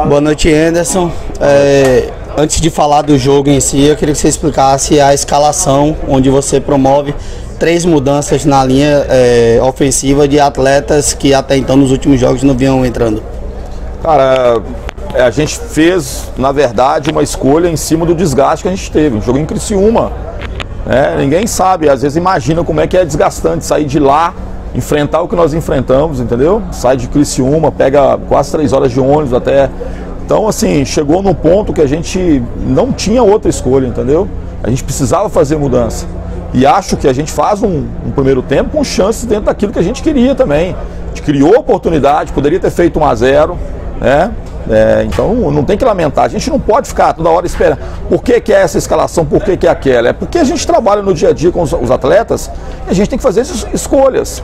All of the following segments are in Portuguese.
Boa noite, Anderson. Antes de falar do jogo em si, eu queria que você explicasse a escalação, onde você promove 3 mudanças na linha ofensiva de atletas que até então nos últimos jogos não vinham entrando. Cara, a gente fez, na verdade, uma escolha em cima do desgaste que a gente teve. Um jogo em Criciúma, né? Ninguém sabe, às vezes imagina como é que é desgastante sair de lá, enfrentar o que nós enfrentamos, entendeu? Sai de Criciúma, pega quase 3 horas de ônibus até. Então, assim, chegou num ponto que a gente não tinha outra escolha, entendeu? A gente precisava fazer mudança. E acho que a gente faz um primeiro tempo com chances dentro daquilo que a gente queria também. A gente criou oportunidade, poderia ter feito 1-0, né? Então não tem que lamentar, a gente não pode ficar toda hora esperando. Por que é essa escalação, por que é aquela? É porque a gente trabalha no dia a dia com os atletas e a gente tem que fazer escolhas.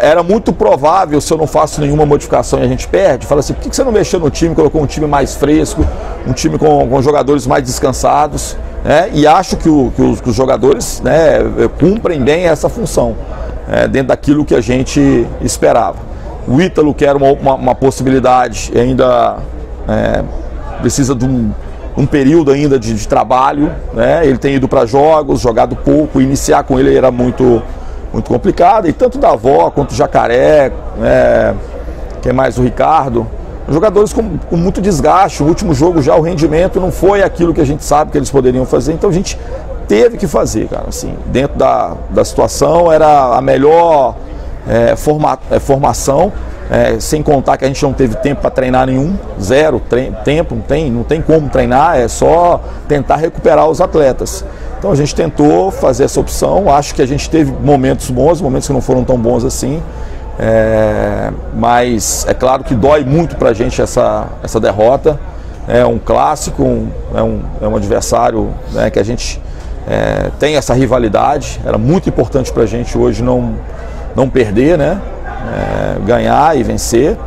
Era muito provável, se eu não faço nenhuma modificação e a gente perde, fala assim, por que você não mexeu no time, colocou um time mais fresco, um time com jogadores mais descansados, né? E acho que os jogadores, né, cumprem bem essa função, dentro daquilo que a gente esperava. O Ítalo, que era uma possibilidade, ainda precisa de um período ainda de trabalho, né? Ele tem ido para jogos, jogado pouco, iniciar com ele era muito complicado, e tanto da Avó quanto o Jacaré, quem mais? O Ricardo, jogadores com muito desgaste. O último jogo já o rendimento não foi aquilo que a gente sabe que eles poderiam fazer, então a gente teve que fazer, cara, assim, dentro da situação era a melhor formação, sem contar que a gente não teve tempo para treinar nenhum, zero tempo, não tem como treinar, é só tentar recuperar os atletas. Então a gente tentou fazer essa opção, acho que a gente teve momentos bons, momentos que não foram tão bons assim, mas é claro que dói muito para a gente essa derrota. É um clássico, é um adversário, né, que a gente tem essa rivalidade, era muito importante para a gente hoje não perder, né? Ganhar e vencer,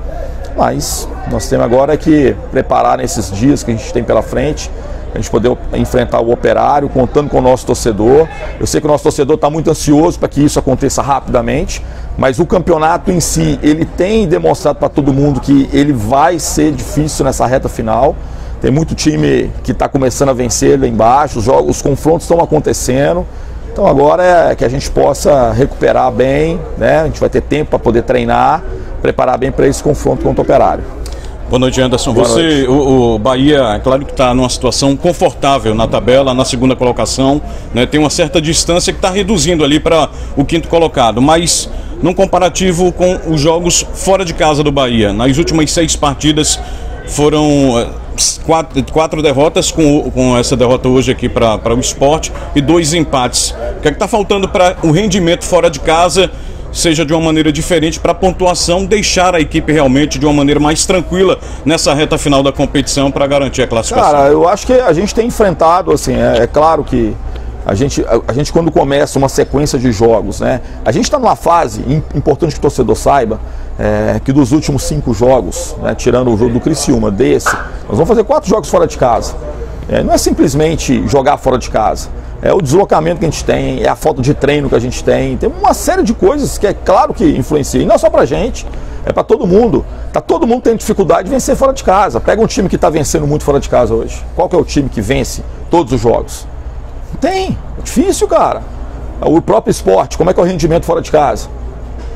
mas nós temos agora que preparar nesses dias que a gente tem pela frente, a gente poder enfrentar o Operário, contando com o nosso torcedor. Eu sei que o nosso torcedor está muito ansioso para que isso aconteça rapidamente, mas o campeonato em si, ele tem demonstrado para todo mundo que ele vai ser difícil nessa reta final. Tem muito time que está começando a vencer lá embaixo, os confrontos estão acontecendo. Então agora é que a gente possa recuperar bem, né? A gente vai ter tempo para poder treinar, preparar bem para esse confronto contra o Operário. Boa noite, Anderson. Boa noite. O Bahia, é claro que está numa situação confortável na tabela, na segunda colocação, né? Tem uma certa distância que está reduzindo ali para o 5º colocado, mas num comparativo com os jogos fora de casa do Bahia, nas últimas 6 partidas foram 4 derrotas, com essa derrota hoje aqui para o Sport, e 2 empates. O que é que está faltando para o rendimento fora de casa seja de uma maneira diferente, para a pontuação deixar a equipe realmente de uma maneira mais tranquila nessa reta final da competição para garantir a classificação? Cara, eu acho que a gente tem enfrentado, assim, é claro que a gente quando começa uma sequência de jogos, né, a gente está numa fase, importante que o torcedor saiba, que dos últimos 5 jogos, né, tirando o jogo do Criciúma, nós vamos fazer 4 jogos fora de casa. Não é simplesmente jogar fora de casa, é o deslocamento que a gente tem, é a falta de treino que a gente tem uma série de coisas que é claro que influencia, e não só pra gente, é pra todo mundo. Todo mundo tendo dificuldade de vencer fora de casa. Pega um time que está vencendo muito fora de casa hoje. Qual que é o time que vence todos os jogos? Não tem, é difícil, cara. O próprio Sport, como é que é o rendimento fora de casa?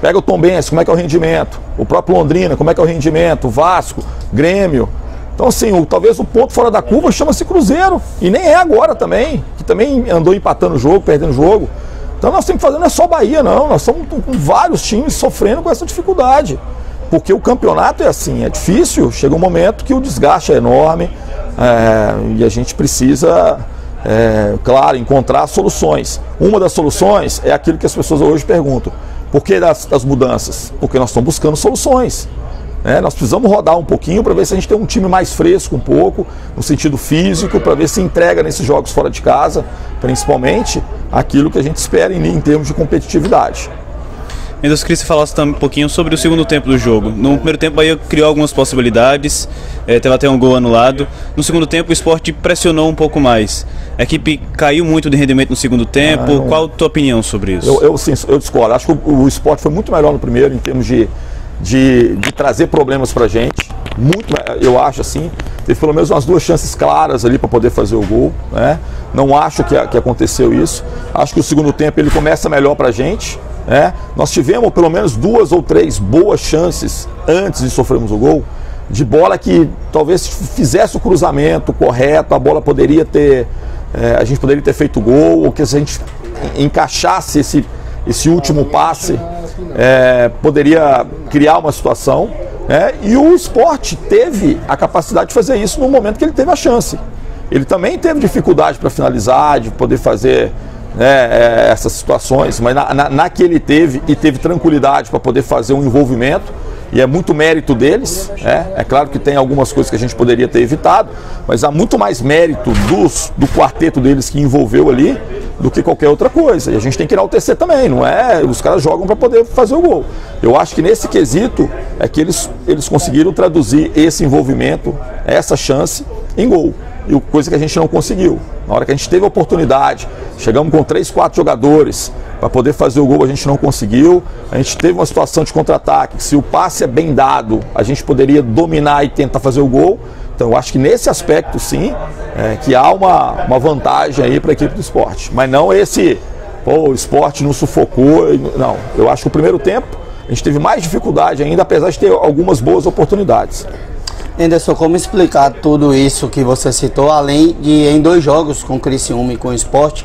Pega o Tombense, como é que é o rendimento? O próprio Londrina, como é que é o rendimento? O Vasco, Grêmio. Então, assim, talvez o ponto fora da curva chama-se Cruzeiro. E nem é agora também, que também andou empatando o jogo, perdendo o jogo. Então nós temos que fazer, não é só Bahia, não. Nós estamos com vários times sofrendo com essa dificuldade. Porque o campeonato é assim, é difícil. Chega um momento que o desgaste é enorme, e a gente precisa, claro, encontrar soluções. Uma das soluções é aquilo que as pessoas hoje perguntam. Por que das mudanças? Porque nós estamos buscando soluções. Nós precisamos rodar um pouquinho para ver se a gente tem um time mais fresco um pouco, no sentido físico, para ver se entrega nesses jogos fora de casa, principalmente, aquilo que a gente espera em termos de competitividade. Ainda eu queria que você falasse também um pouquinho sobre o segundo tempo do jogo. No primeiro tempo, o Bahia criou algumas possibilidades, teve até um gol anulado. No segundo tempo, o Sport pressionou um pouco mais. A equipe caiu muito de rendimento no segundo tempo. Qual a tua opinião sobre isso? Eu discordo. Acho que o Sport foi muito melhor no primeiro, em termos de trazer problemas pra gente. muito, eu acho assim, teve pelo menos umas 2 chances claras ali para poder fazer o gol, né? Não acho que aconteceu isso. Acho que o segundo tempo ele começa melhor para a gente, né? Nós tivemos pelo menos 2 ou 3 boas chances antes de sofrermos o gol, de bola que talvez fizesse o cruzamento correto, a bola poderia ter, a gente poderia ter feito gol, ou que se a gente encaixasse esse último passe, poderia criar uma situação, né? E o Sport teve a capacidade de fazer isso no momento que ele teve a chance. Ele também teve dificuldade para finalizar, de poder fazer, né, essas situações, mas na que ele teve, e teve tranquilidade para poder fazer um envolvimento, e é muito mérito deles, né? É claro que tem algumas coisas que a gente poderia ter evitado, mas há muito mais mérito do quarteto deles que envolveu ali do que qualquer outra coisa. E a gente tem que enaltecer também, não é? Os caras jogam para poder fazer o gol. Eu acho que nesse quesito é que eles conseguiram traduzir esse envolvimento, essa chance, em gol. E coisa que a gente não conseguiu. Na hora que a gente teve a oportunidade, chegamos com 3, 4 jogadores para poder fazer o gol, a gente não conseguiu. A gente teve uma situação de contra-ataque, que se o passe é bem dado, a gente poderia dominar e tentar fazer o gol. Então eu acho que nesse aspecto sim, que há uma vantagem aí para a equipe do Sport. Mas não o Sport não sufocou, não. Eu acho que o primeiro tempo a gente teve mais dificuldade ainda, apesar de ter algumas boas oportunidades. Anderson, como explicar tudo isso que você citou, além de em 2 jogos com o Criciúma e com o Sport,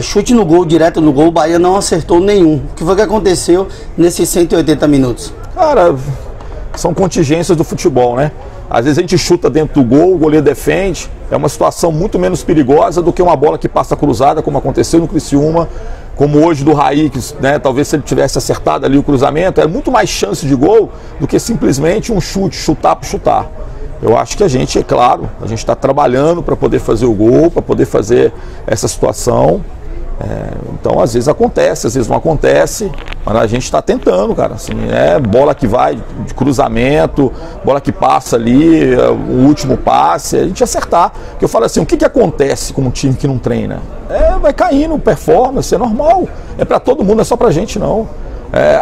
chute no gol, direto no gol, o Bahia não acertou nenhum. O que foi que aconteceu nesses 180 minutos? Cara, são contingências do futebol, né? Às vezes a gente chuta dentro do gol, o goleiro defende, é uma situação muito menos perigosa do que uma bola que passa cruzada, como aconteceu no Criciúma, como hoje do Raí, que, né, talvez se ele tivesse acertado ali o cruzamento, é muito mais chance de gol do que simplesmente um chute, chutar por chutar. Eu acho que a gente, é claro, a gente está trabalhando para poder fazer o gol, para poder fazer essa situação. Então, às vezes acontece, às vezes não acontece, mas a gente está tentando, cara. Assim, bola que vai de cruzamento, bola que passa ali, o último passe, a gente acertar. Porque eu falo assim, o que acontece com um time que não treina? Vai caindo, performance, é normal. É para todo mundo, não é só para a gente, não.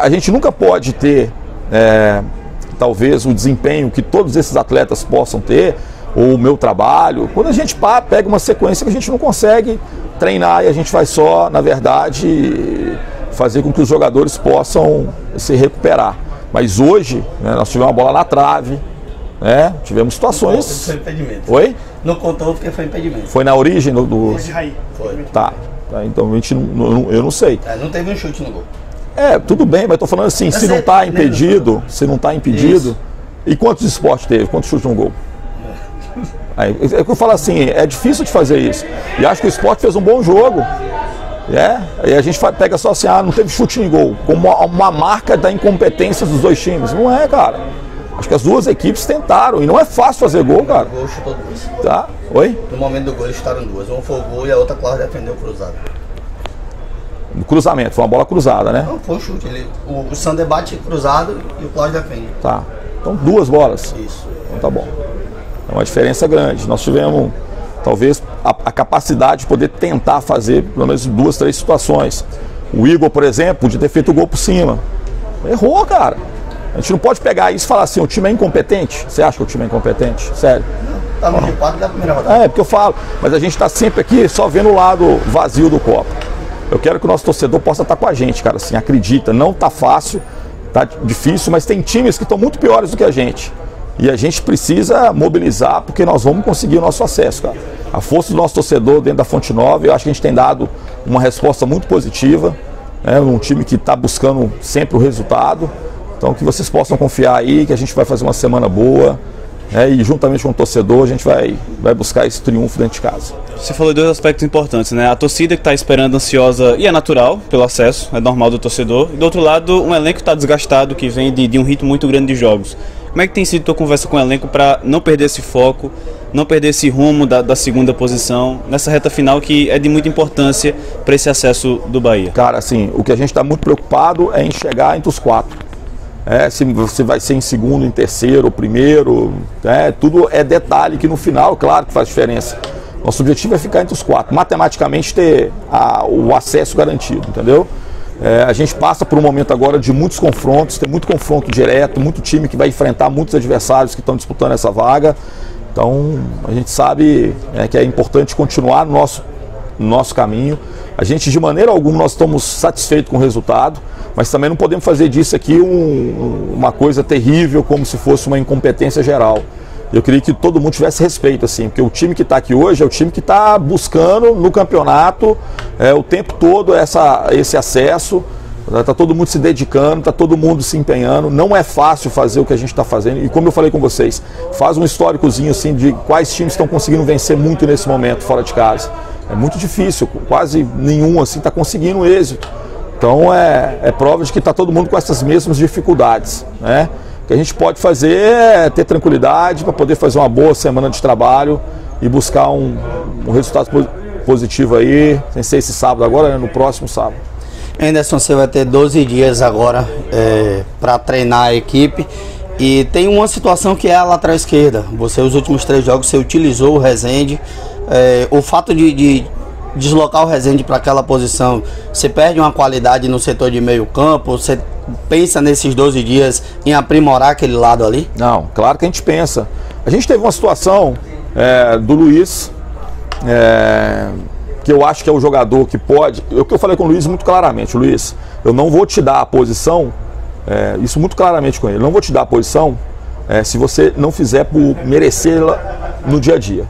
A gente nunca pode ter, talvez, o desempenho que todos esses atletas possam ter, ou o meu trabalho, quando a gente pega uma sequência que a gente não consegue treinar e a gente vai só, na verdade, fazer com que os jogadores possam se recuperar. Mas hoje, né, nós tivemos uma bola na trave, né, tivemos situações... Foi impedimento. Oi? Não contou porque foi impedimento. Foi na origem do... Foi. Tá, então a gente eu não sei. Não teve um chute no gol. Tudo bem, mas estou falando assim, se não está impedido, isso. E quantos esportes teve? Quantos chutes no gol? É que eu falo assim, é difícil de fazer isso. E acho que o Sport fez um bom jogo. E a gente pega só assim, não teve chute em gol, como uma marca da incompetência dos 2 times. Não é, cara. Acho que as 2 equipes tentaram, e não é fácil fazer gol, cara. O gol chutou 2. Tá? Oi? No momento do gol eles chutaram 2. Um foi o gol e a outra, claro, defendeu o cruzado. Cruzamento, foi uma bola cruzada, né? Não, foi um chute. O Sander bate cruzado e o Cláudio defende. Tá. Então 2 bolas. Isso. Então tá bom. É uma diferença grande. Nós tivemos, talvez, a capacidade de poder tentar fazer pelo menos 2, 3 situações. O Igor, por exemplo, podia ter feito o gol por cima. Errou, cara. A gente não pode pegar isso e falar assim, o time é incompetente. Você acha que o time é incompetente? Sério. Tá no G4 da primeira rodada. Porque eu falo, mas a gente está sempre aqui só vendo o lado vazio do copo. Eu quero que o nosso torcedor possa estar com a gente, cara. Assim, acredita, não tá fácil, tá difícil, mas tem times que estão muito piores do que a gente. E a gente precisa mobilizar, porque nós vamos conseguir o nosso acesso, cara. A força do nosso torcedor dentro da Fonte Nova, eu acho que a gente tem dado uma resposta muito positiva, né? Um time que está buscando sempre o resultado. Então que vocês possam confiar aí, que a gente vai fazer uma semana boa, né? E juntamente com o torcedor a gente vai buscar esse triunfo dentro de casa. Você falou de 2 aspectos importantes, né? A torcida que está esperando, ansiosa, e é natural pelo acesso, é normal do torcedor. E do outro lado, um elenco que está desgastado, que vem de um ritmo muito grande de jogos. Como é que tem sido a tua conversa com o elenco para não perder esse foco, não perder esse rumo da segunda posição, nessa reta final que é de muita importância para esse acesso do Bahia? Cara, assim, o que a gente está muito preocupado é em chegar entre os 4. Se você vai ser em segundo, em terceiro, primeiro, tudo é detalhe que no final, claro que faz diferença. Nosso objetivo é ficar entre os 4, matematicamente ter o acesso garantido, entendeu? A gente passa por um momento agora de muitos confrontos, tem muito confronto direto, muito time que vai enfrentar muitos adversários que estão disputando essa vaga. Então a gente sabe que é importante continuar no nosso caminho. A gente, de maneira alguma, nós estamos satisfeitos com o resultado, mas também não podemos fazer disso aqui uma coisa terrível, como se fosse uma incompetência geral. Eu queria que todo mundo tivesse respeito, assim, porque o time que está aqui hoje é o time que está buscando no campeonato o tempo todo esse acesso. Está todo mundo se dedicando, está todo mundo se empenhando. Não é fácil fazer o que a gente está fazendo. E como eu falei com vocês, faz um históricozinho assim de quais times estão conseguindo vencer muito nesse momento fora de casa. É muito difícil, quase nenhum assim está conseguindo êxito. Então é prova de que está todo mundo com essas mesmas dificuldades, né? O que a gente pode fazer é ter tranquilidade para poder fazer uma boa semana de trabalho e buscar um resultado positivo aí, sem ser esse sábado agora, né, no próximo sábado. Anderson, você vai ter 12 dias agora para treinar a equipe e tem uma situação que é a lateral esquerda. Você, os últimos 3 jogos, você utilizou o Rezende. O fato de deslocar o Rezende para aquela posição, você perde uma qualidade no setor de meio campo? Você pensa nesses 12 dias em aprimorar aquele lado ali? Não, claro que a gente pensa. A gente teve uma situação do Luiz, que eu acho que é o jogador que pode... O que eu falei com o Luiz muito claramente: Luiz, eu não vou te dar a posição, isso muito claramente com ele, eu não vou te dar a posição se você não fizer por merecê-la no dia a dia.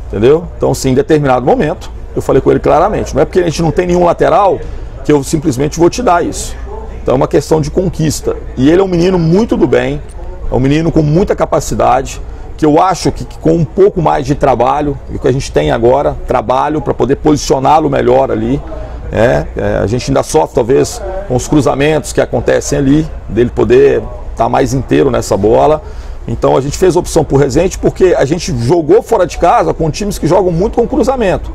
Entendeu? Então, sim, em determinado momento, eu falei com ele claramente: não é porque a gente não tem nenhum lateral que eu simplesmente vou te dar isso. Então é uma questão de conquista. E ele é um menino muito do bem, é um menino com muita capacidade, que eu acho que com um pouco mais de trabalho, e o que a gente tem agora, trabalho para poder posicioná-lo melhor ali. A gente ainda sofre talvez com os cruzamentos que acontecem ali, dele poder estar mais inteiro nessa bola. Então a gente fez a opção por Rezende porque a gente jogou fora de casa com times que jogam muito com cruzamento.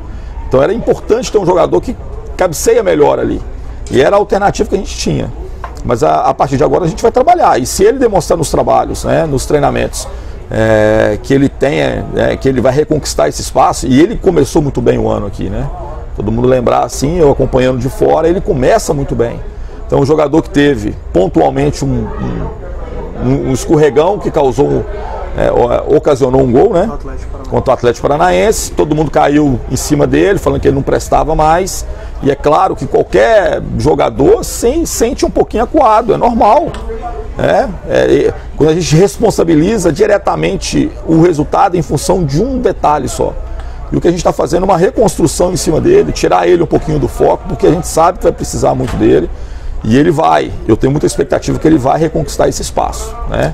Então era importante ter um jogador que cabeceia melhor ali. E era a alternativa que a gente tinha. Mas a partir de agora a gente vai trabalhar. E se ele demonstrar nos trabalhos, nos treinamentos, que ele tenha, que ele vai reconquistar esse espaço, e ele começou muito bem o ano aqui, né? Todo mundo lembrar assim, eu acompanhando de fora, ele começa muito bem. Então um jogador que teve pontualmente um escorregão que ocasionou um gol, né? Contra o Atlético Paranaense, todo mundo caiu em cima dele, falando que ele não prestava mais. E é claro que qualquer jogador sente um pouquinho acuado, é normal. Quando a gente responsabiliza diretamente o resultado em função de um detalhe só. E o que a gente está fazendo é uma reconstrução em cima dele, tirar ele um pouquinho do foco, porque a gente sabe que vai precisar muito dele. E ele vai, eu tenho muita expectativa que ele vai reconquistar esse espaço, né?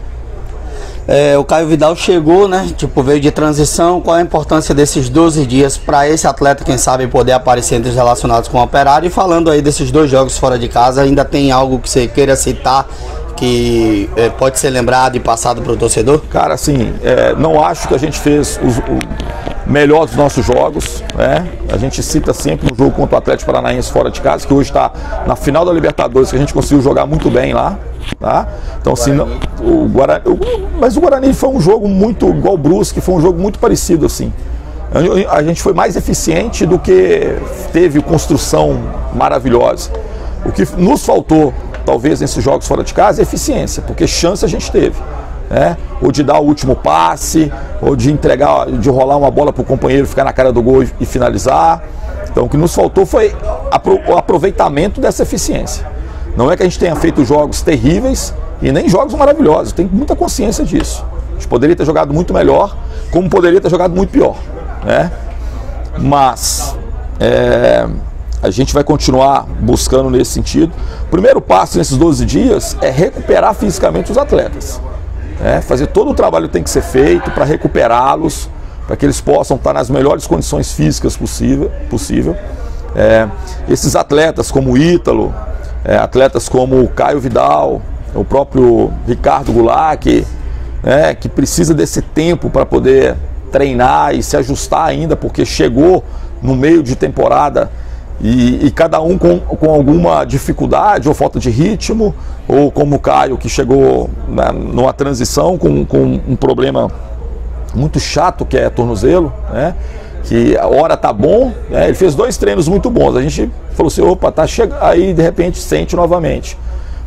O Caio Vidal chegou, né? Veio de transição. Qual a importância desses 12 dias para esse atleta, quem sabe, poder aparecer entre os relacionados com o Operário? E falando aí desses 2 jogos fora de casa, ainda tem algo que você queira citar que pode ser lembrado e passado para o torcedor? Cara, assim, não acho que a gente fez o melhor dos nossos jogos, né? A gente cita sempre o jogo contra o Atlético Paranaense fora de casa, que hoje está na final da Libertadores, que a gente conseguiu jogar muito bem lá, tá? Então, assim, mas o Guarani foi um jogo muito igual o Brusque, foi um jogo muito parecido, assim. A gente foi mais eficiente do que teve construção maravilhosa. O que nos faltou, talvez, nesses jogos fora de casa é eficiência, porque chance a gente teve. Ou de dar o último passe, ou de entregar, de rolar uma bola para o companheiro ficar na cara do gol e finalizar. Então o que nos faltou foi o aproveitamento dessa eficiência. Não é que a gente tenha feito jogos terríveis e nem jogos maravilhosos, tem muita consciência disso. A gente poderia ter jogado muito melhor, como poderia ter jogado muito pior, né? Mas a gente vai continuar buscando nesse sentido. O primeiro passo nesses 12 dias é recuperar fisicamente os atletas. Fazer todo o trabalho que tem que ser feito para recuperá-los, para que eles possam estar nas melhores condições físicas possível. Esses atletas como o Ítalo, atletas como o Caio Vidal, o próprio Ricardo Goulart, que precisa desse tempo para poder treinar e se ajustar ainda, porque chegou no meio de temporada e cada um com alguma dificuldade ou falta de ritmo, ou como o Caio, que chegou numa transição com um problema muito chato, que é tornozelo, né? que a hora tá bom, né? Ele fez 2 treinos muito bons, a gente falou assim, opa, tá chegando, aí de repente sente novamente,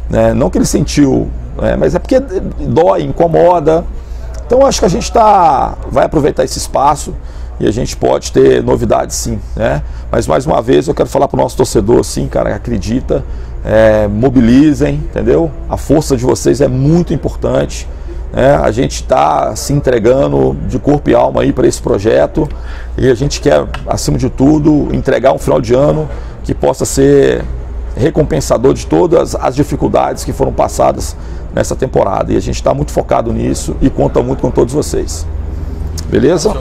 né? Não que ele sentiu, né? Mas é porque dói, incomoda. Então acho que a gente vai aproveitar esse espaço e a gente pode ter novidades sim, né? Mas mais uma vez eu quero falar para o nosso torcedor assim, cara, acredita, mobilizem, entendeu? A força de vocês é muito importante. A gente está se entregando de corpo e alma aí para esse projeto e a gente quer, acima de tudo, entregar um final de ano que possa ser recompensador de todas as dificuldades que foram passadas nessa temporada. E a gente está muito focado nisso e conta muito com todos vocês. Beleza?